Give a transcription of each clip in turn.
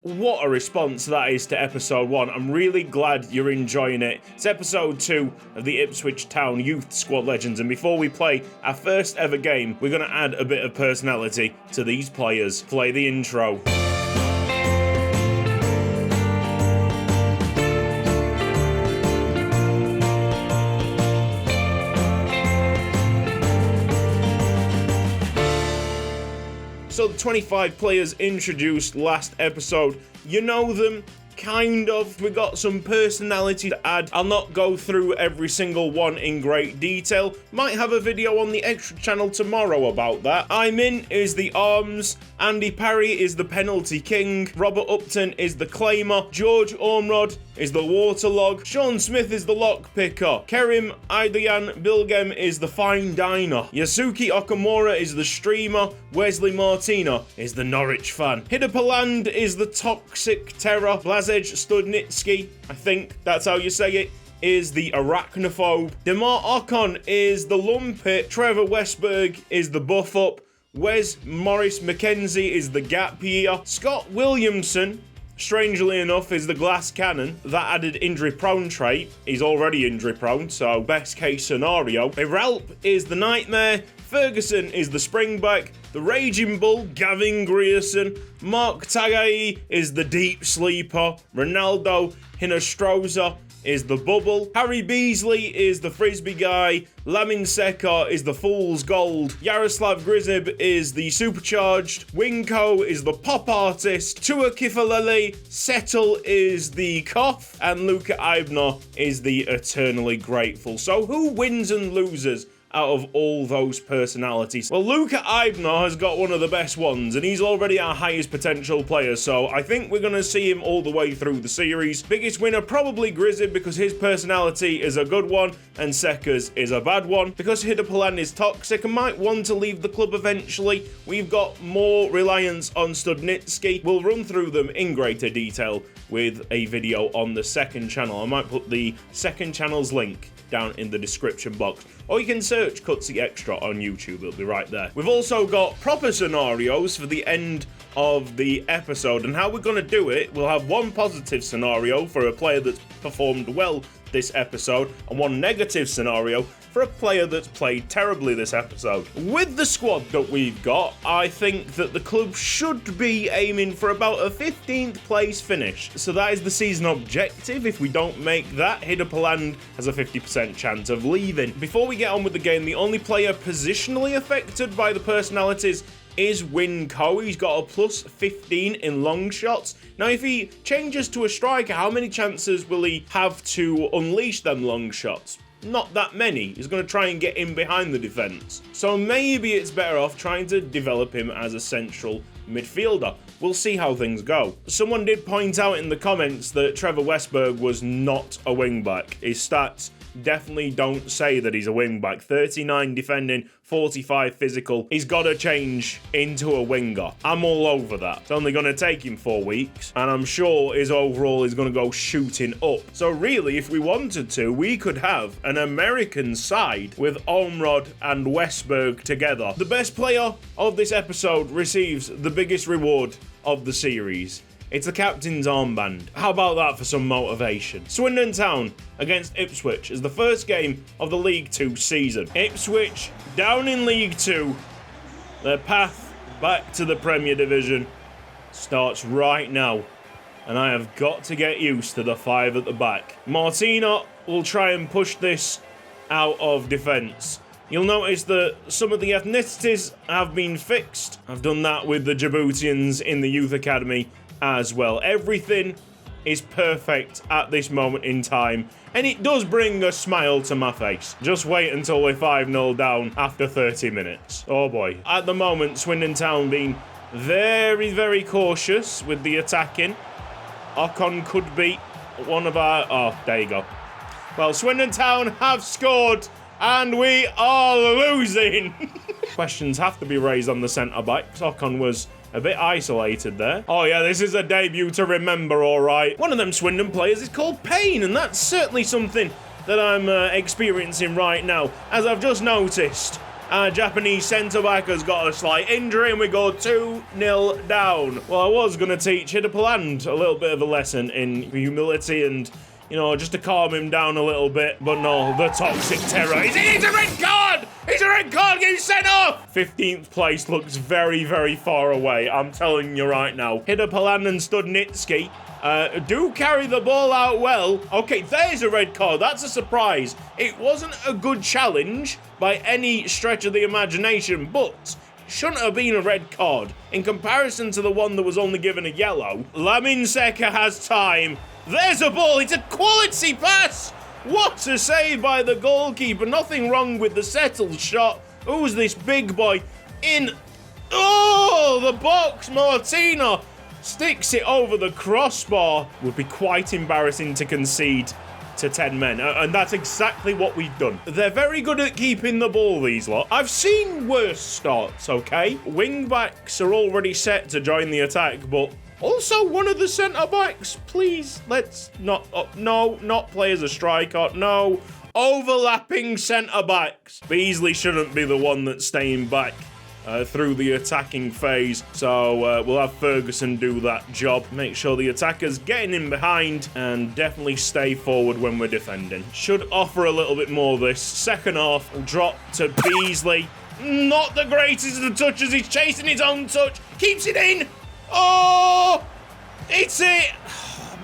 What a response that is to episode 1. I'm really glad you're enjoying it. It's episode 2 of the Ipswich Town Youth Squad Legends, and before we play our first ever game, we're going to add a bit of personality to these players. Play the intro. So the 25 players introduced last episode, you know them, kind of. We got some personality to add. I'll not go through every single one in great detail. Might have a video on the extra channel tomorrow about that. I'm in is the arms, Andy Parry is the penalty king, Robert Upton is the claimer, George Ormrod is the waterlog, Sean Smith is the lockpicker, Kerim Aidian Bilgem is the fine diner, Yasuki Okamura is the streamer, Wesley Martina is the Norwich fan, Hidapaland is the toxic terror, Blazej Studnitsky, I think that's how you say it, is the arachnophobe, Demar Ocon is the lumpet, Trevor Westberg is the buff up, Wes Morris McKenzie is the gap year, Scott Williamson, strangely enough, is the glass cannon. That added injury prone trait. He's already injury prone, so best case scenario. Ralp is the nightmare, Ferguson is the springback, the raging bull, Gavin Grierson, Mark Tagai is the deep sleeper, Ronaldo Hinostroza is the bubble, Harry Beasley is the frisbee guy, Lamin Sekar is the fool's gold, Yaroslav Grizib is the supercharged, Winko is the pop artist, Tua Kifalele, Settle is the cough, and Luca Eibner is the eternally grateful. So who wins and loses out of all those personalities? Well, Luca Eibner has got one of the best ones, and he's already our highest potential player, so I think we're going to see him all the way through the series. Biggest winner, probably Grizib, because his personality is a good one, and Sekar's is a bad one. Because Hidapalan is toxic and might want to leave the club eventually, we've got more reliance on Studnitsky. We'll run through them in greater detail with a video on the second channel. I might put the second channel's link down in the description box, or you can search Cutsy Extra on YouTube, it'll be right there. We've also got proper scenarios for the end of the episode, and how we're going to do it, we'll have one positive scenario for a player that's performed well this episode, and one negative scenario for a player that's played terribly this episode. With the squad that we've got, I think that the club should be aiming for about a 15th place finish. So that is the season objective. If we don't make that, Hidapaland has a 50% chance of leaving. Before we get on with the game, the only player positionally affected by the personalities is Winco. He's got a plus 15 in long shots. Now, if he changes to a striker, how many chances will he have to unleash them long shots? Not that many. He's going to try and get in behind the defence. So maybe it's better off trying to develop him as a central midfielder. We'll see how things go. Someone did point out in the comments that Trevor Westberg was not a wing-back. His stats definitely don't say that he's a wing-back. 39 defending, 45 physical. He's got to change into a winger. I'm all over that. It's only going to take him 4 weeks, and I'm sure his overall is going to go shooting up. So really, if we wanted to, we could have an American side with Ormrod and Westberg together. The best player of this episode receives the biggest reward of the series. It's the captain's armband. How about that for some motivation? Swindon Town against Ipswich is the first game of the League 2 season. Ipswich down in League 2. Their path back to the Premier Division starts right now. And I have got to get used to the 5 at the back. Martina will try and push this out of defence. You'll notice that some of the ethnicities have been fixed. I've done that with the Djiboutians in the youth academy as well. Everything is perfect at this moment in time, and it does bring a smile to my face. Just wait until we're 5-0 down after 30 minutes. Oh boy. At the moment, Swindon Town being very, very cautious with the attacking. Ocon could be one of our... Oh, there you go. Well, Swindon Town have scored, and we are losing. Questions have to be raised on the centre-backs. Ocon was a bit isolated there. Oh yeah, this is a debut to remember, all right. One of them Swindon players is called Payne, and that's certainly something that I'm experiencing right now. As I've just noticed, Our Japanese centre-back has got a slight injury and we go 2-0 down. Well, I was going to teach Hiddepoland a little bit of a lesson in humility and, you know, just to calm him down a little bit. But no, the toxic terror. It's a red card! It's a red card! Get sent off! 15th place looks very, very far away. I'm telling you right now. Hiddepoland and Studnitsky do carry the ball out well. Okay, there's a red card. That's a surprise. It wasn't a good challenge by any stretch of the imagination, but it shouldn't have been a red card. In comparison to the one that was only given a yellow, Lamin Seka has time. There's a ball. It's a quality pass. What a save by the goalkeeper. Nothing wrong with the settled shot. Who's this big boy? In. Oh, the box. Martino sticks it over the crossbar. Would be quite embarrassing to concede to 10 men. And that's exactly what we've done. They're very good at keeping the ball, these lot. I've seen worse starts, okay? Wing-backs are already set to join the attack, but also one of the centre-backs, please, let's not, no, not play as a striker, no. Overlapping centre-backs. Beasley shouldn't be the one that's staying back through the attacking phase, so we'll have Ferguson do that job. Make sure the attacker's getting in behind and definitely stay forward when we're defending. Should offer a little bit more this. Second half, will drop to Beasley. Not the greatest of the touches. He's chasing his own touch. Keeps it in. Oh, it's it.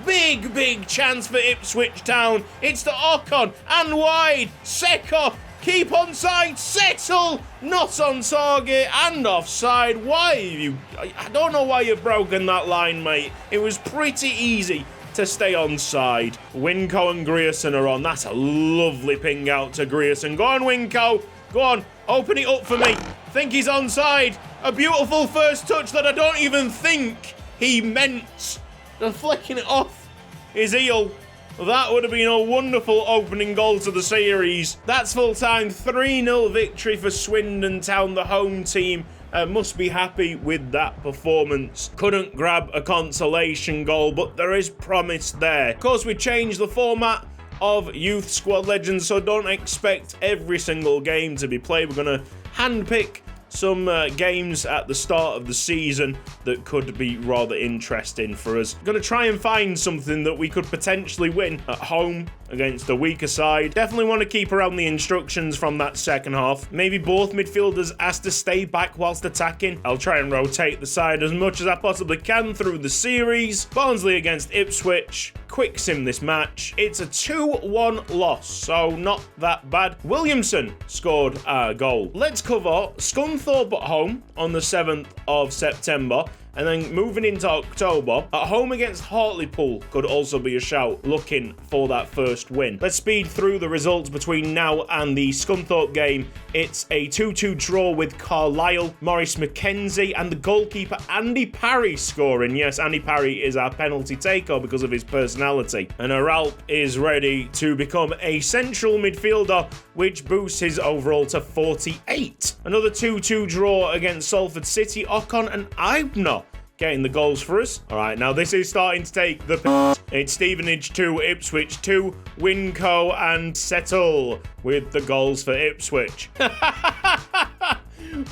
Big, big chance for Ipswich Town. It's to Ocon and wide. Seko. Keep onside, settle, not on target, and offside. Why have you... I don't know why you've broken that line, mate. It was pretty easy to stay onside. Winco and Grierson are on. That's a lovely ping out to Grierson. Go on, Winco. Go on, open it up for me. Think he's onside. A beautiful first touch that I don't even think he meant. They're flicking it off his heel. That would have been a wonderful opening goal to the series. That's full-time 3-0 victory for Swindon Town. The home team must be happy with that performance. Couldn't grab a consolation goal, but there is promise there. Of course, we changed the format of Youth Squad Legends, so don't expect every single game to be played. We're going to handpick some games at the start of the season that could be rather interesting for us. Going to try and find something that we could potentially win at home against a weaker side. Definitely want to keep around the instructions from that second half. Maybe both midfielders asked to stay back whilst attacking. I'll try and rotate the side as much as I possibly can through the series. Barnsley against Ipswich. Quick sim this match. It's a 2-1 loss, so not that bad. Williamson scored our goal. Let's cover Scunthorpe at home on the 7th of September. And then moving into October, at home against Hartlepool could also be a shout, looking for that first win. Let's speed through the results between now and the Scunthorpe game. It's a 2-2 draw with Carlisle, Maurice McKenzie, and the goalkeeper Andy Parry scoring. Yes, Andy Parry is our penalty taker because of his personality. And Aralp is ready to become a central midfielder, which boosts his overall to 48. Another 2-2 draw against Salford City, Ocon and Eibner getting the goals for us. All right, now this is starting to take the piss. It's Stevenage 2, Ipswich 2, Winco and Settle with the goals for Ipswich.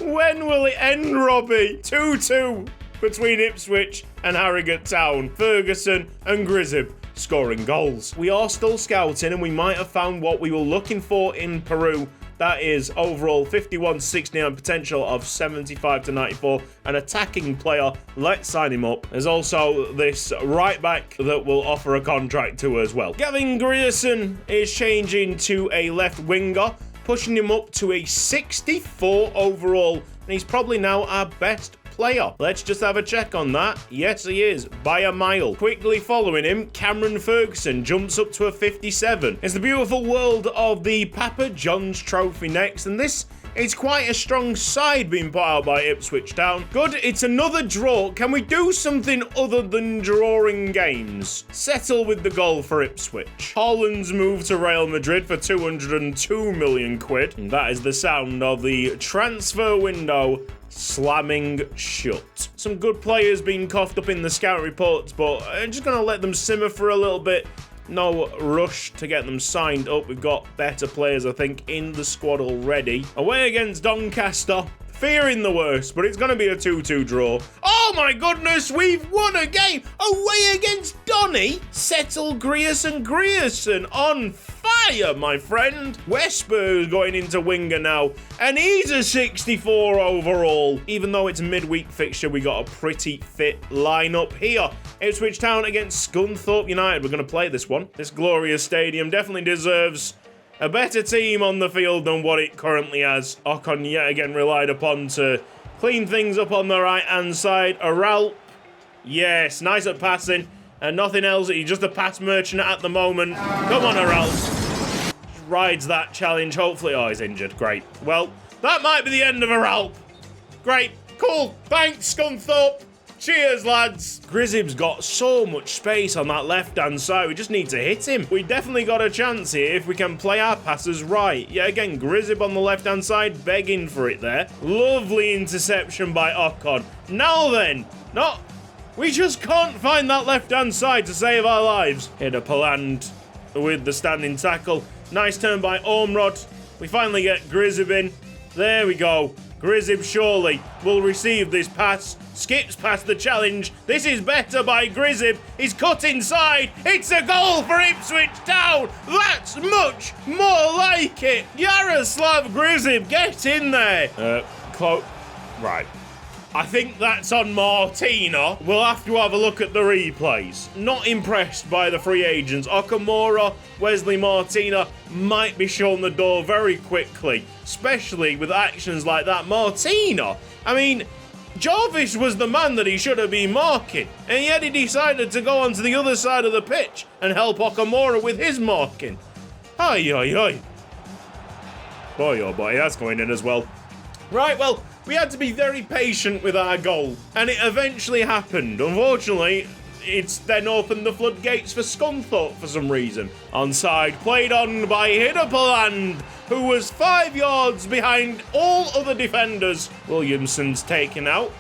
When will it end, Robbie? 2-2 between Ipswich and Harrogate Town. Ferguson and Grizib scoring goals. We are still scouting and we might have found what we were looking for in Peru. That is overall 51-69 potential of 75-94. An attacking player. Let's sign him up. There's also this right back that will offer a contract to as well. Gavin Grierson is changing to a left winger, pushing him up to a 64 overall. And he's probably now our best player. Let's just have a check on that. Yes, he is, by a mile. Quickly following him, Cameron Ferguson jumps up to a 57. It's the beautiful world of the Papa John's Trophy next, and this is quite a strong side being put out by Ipswich Town. Good, it's another draw. Can we do something other than drawing games? Settle with the goal for Ipswich. Holland's move to Real Madrid for 202 million quid. And that is the sound of the transfer window slamming shut. Some good players being coughed up in the scout reports, but I'm just going to let them simmer for a little bit No rush to get them signed up. We've got better players, I think, in the squad already. Away against Doncaster. Fearing the worst, but it's going to be a 2-2 draw. Oh my goodness, we've won a game away against Donny. Settle Grierson on fire, my friend. Westbur's going into winger now, and he's a 64 overall. Even though it's a midweek fixture, we got a pretty fit lineup here. Ipswich Town against Scunthorpe United. We're going to play this one. This glorious stadium definitely deserves a better team on the field than what it currently has. Ocon yet again relied upon to clean things up on the right-hand side. Aralp, yes, nice at passing. And nothing else, he's just a pass merchant at the moment. Come on, Aralp. Rides that challenge, hopefully. Oh, he's injured, great. Well, that might be the end of Aralp. Great, cool, thanks, Scunthorpe. Cheers, lads. Grizib's got so much space on that left-hand side. We just need to hit him. We definitely got a chance here if we can play our passes right. Yeah, again, Grizib on the left-hand side, begging for it there. Lovely interception by Ocon. Now then, no, we just can't find that left-hand side to save our lives. Hit a Paland with the standing tackle. Nice turn by Ormrod. We finally get Grizib in. There we go. Grizib surely will receive this pass. Skips past the challenge. This is better by Grizib. He's cut inside. It's a goal for Ipswich Town. That's much more like it. Yaroslav Grizib, get in there. Right. I think that's on Martina. We'll have to have a look at the replays. Not impressed by the free agents. Okamura, Wesley Martina might be shown the door very quickly, especially with actions like that. Martina, I mean, Jarvis was the man that he should have been marking, and yet he decided to go onto the other side of the pitch and help Okamura with his marking. Ay, ay, ay. Boy, oh boy, that's going in as well. Right, well, we had to be very patient with our goal, and it eventually happened. Unfortunately, it's then opened the floodgates for Scunthorpe for some reason. Onside, played on by Hidapaland, who was 5 yards behind all other defenders. Williamson's taken out.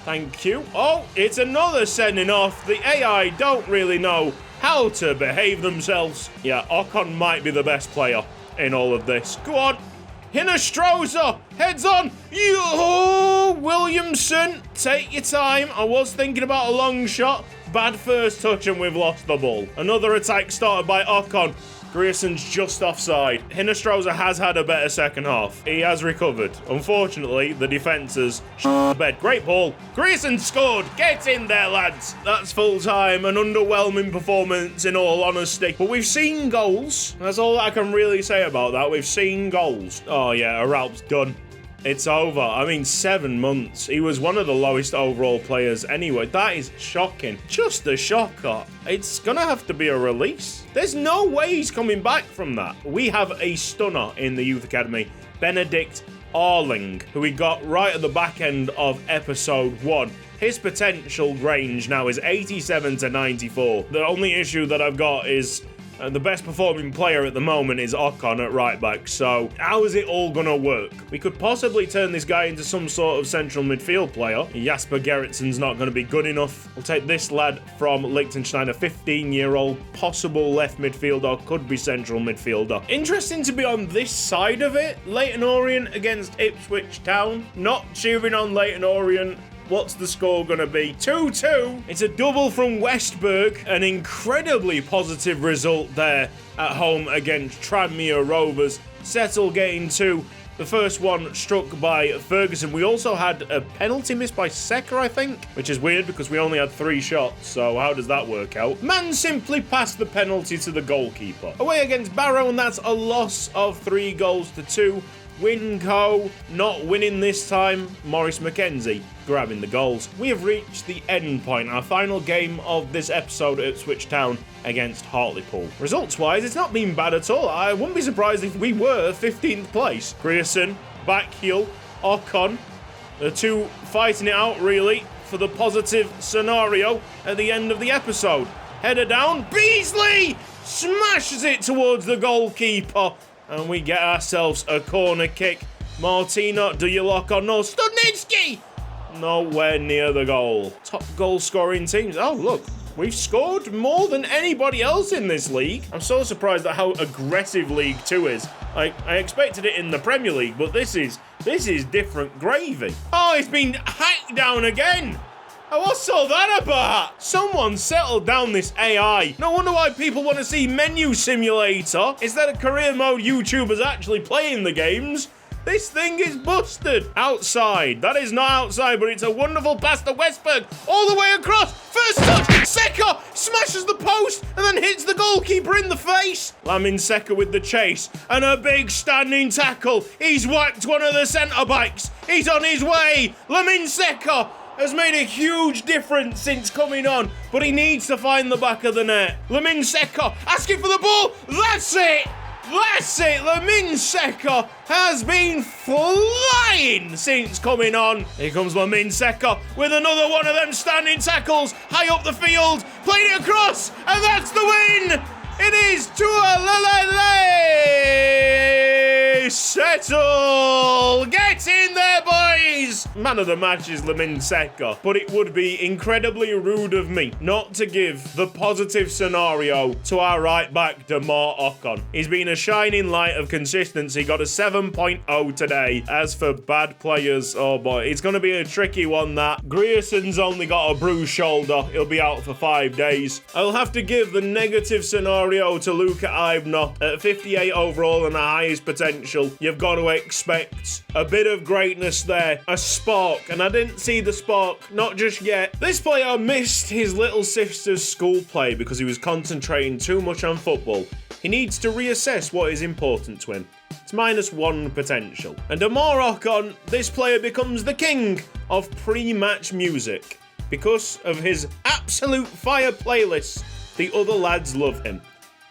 Thank you. Oh, it's another sending off. The AI don't really know how to behave themselves. Yeah, Ocon might be the best player in all of this. Go on. Hinostroza, heads on. Yo, Williamson, take your time. I was thinking about a long shot. Bad first touch and we've lost the ball. Another attack started by Ocon. Grierson's just offside. Hinostroza has had a better second half. He has recovered. Unfortunately, the defences bed. Great ball. Grierson scored. Get in there, lads. That's full time. An underwhelming performance in all honesty. But we've seen goals. That's all I can really say about that. We've seen goals. Oh yeah, Aralp's done. It's over. I mean, 7 months. He was one of the lowest overall players anyway. That is shocking. Just a shocker. It's gonna have to be a release. There's no way he's coming back from that. We have a stunner in the youth academy, Benedict Arling, who we got right at the back end of episode 1. His potential range now is 87 to 94. The only issue that I've got is the best performing player at the moment is Ocon at right back, so how is it all going to work? We could possibly turn this guy into some sort of central midfield player. Jasper Gerritsen's not going to be good enough. We'll take this lad from Liechtenstein, a 15-year-old possible left midfielder, could be central midfielder. Interesting to be on this side of it. Leyton Orient against Ipswich Town. Not cheering on Leyton Orient. What's the score going to be? 2-2. It's a double from Westburg. An incredibly positive result there at home against Tranmere Rovers. Settle getting 2. The first one struck by Ferguson. We also had a penalty missed by Secker, I think, which is weird because we only had 3 shots. So how does that work out? Man simply passed the penalty to the goalkeeper. Away against Barrow, and that's a loss of 3 goals to 2. Winco not winning this time. Maurice McKenzie grabbing the goals. We have reached the end point, our final game of this episode at Ipswich Town against Hartlepool. Results-wise, it's not been bad at all. I wouldn't be surprised if we were 15th place. Grierson, back heel, Ocon, the two fighting it out really for the positive scenario at the end of the episode. Header down, Beasley smashes it towards the goalkeeper. And we get ourselves a corner kick. Martina, do you lock on? No. Studnicki! Nowhere near the goal. Top goal scoring teams. Oh, look. We've scored more than anybody else in this league. I'm so surprised at how aggressive League 2 is. I expected it in the Premier League, but this is different gravy. Oh, it's been hacked down again. Oh, what's all that about? Someone settled down this AI. No wonder why people want to see Menu Simulator instead of career mode YouTubers actually playing the games. This thing is busted. Outside. That is not outside, but it's a wonderful pass to Westberg. All the way across. First touch. Seka smashes the post and then hits the goalkeeper in the face. Lamin Seka with the chase and a big standing tackle. He's whacked one of the centre-backs. He's on his way. Lamin Seka has made a huge difference since coming on, but he needs to find the back of the net. Lamin Seka asking for the ball. That's it. That's it. Lamin Seka has been flying since coming on. Here comes Lamin Seka with another one of them standing tackles high up the field. Played it across, and that's the win. It is Tualele. Settle. Get in there, boys. Man of the match is Lamin Seka, but it would be incredibly rude of me not to give the positive scenario to our right back, Demar Ocon. He's been a shining light of consistency, got a 7.0 today. As for bad players, oh boy, it's going to be a tricky one that. Grierson's only got a bruised shoulder. He'll be out for 5 days. I'll have to give the negative scenario to Luka Ibno at 58 overall and the highest potential. You've got to expect a bit of greatness there, a spark, and I didn't see the spark, not just yet. This player missed his little sister's school play because he was concentrating too much on football. He needs to reassess what is important to him. It's -1 potential. And Demar Ocon, this player becomes the king of pre-match music. Because of his absolute fire playlists, the other lads love him.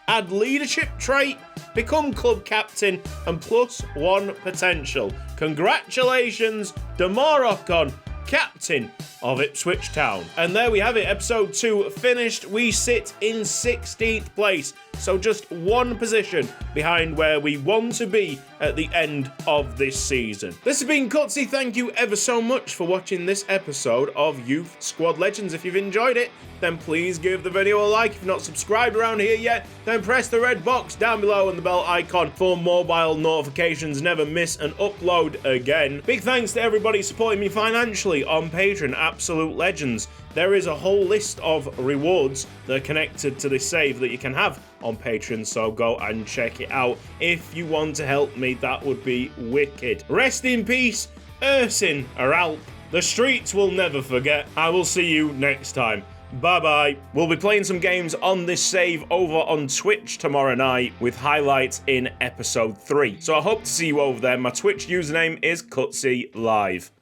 Add leadership trait, become club captain, and +1 potential. Congratulations, Demar Ocon, captain of Ipswich Town. And there we have it, episode 2 finished. We sit in 16th place, so just 1 position behind where we want to be at the end of this season. This has been Cutsy. Thank you ever so much for watching this episode of Youth Squad Legends. If you've enjoyed it, then please give the video a like. If you're not subscribed around here yet, then press the red box down below and the bell icon for mobile notifications. Never miss an upload again. Big thanks to everybody supporting me financially on Patreon, Absolute Legends. There is a whole list of rewards that are connected to this save that you can have on Patreon, so go and check it out. If you want to help me, that would be wicked. Rest in peace, Ersin Aralp. The streets will never forget. I will see you next time. Bye-bye. We'll be playing some games on this save over on Twitch tomorrow night with highlights in episode 3. So I hope to see you over there. My Twitch username is Cutsy Live.